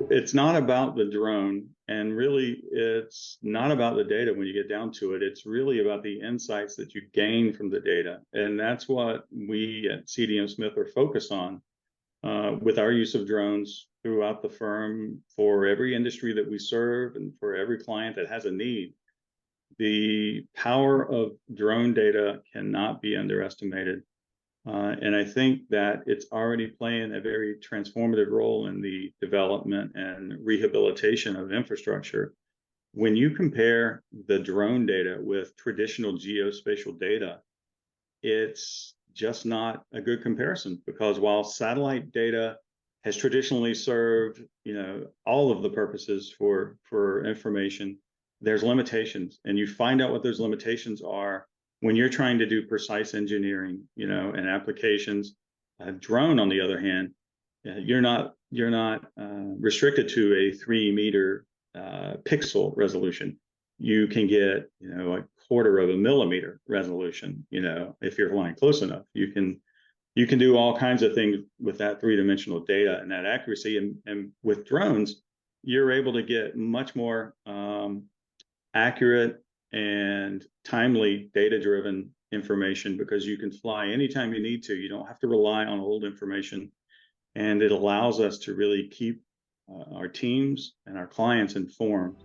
So it's not about the drone, and really it's not about the data when you get down to it. It's really about the insights that you gain from the data. And that's what we at CDM Smith are focused on with our use of drones throughout the firm for every industry that we serve and for every client that has a need. The power of drone data cannot be underestimated. And I think that it's already playing a very transformative role in the development and rehabilitation of infrastructure. When you compare the drone data with traditional geospatial data, it's just not a good comparison, because while satellite data has traditionally served, all of the purposes for information, there's limitations, and you find out what those limitations are when you're trying to do precise engineering, and applications. A drone, on the other hand, you're not restricted to a 3-meter pixel resolution. You can get, a quarter of a millimeter resolution. If you're flying close enough, you can do all kinds of things with that 3-dimensional data and that accuracy. And with drones, you're able to get much more accurate and timely data-driven information, because you can fly anytime you need to. You don't have to rely on old information, and it allows us to really keep our teams and our clients informed.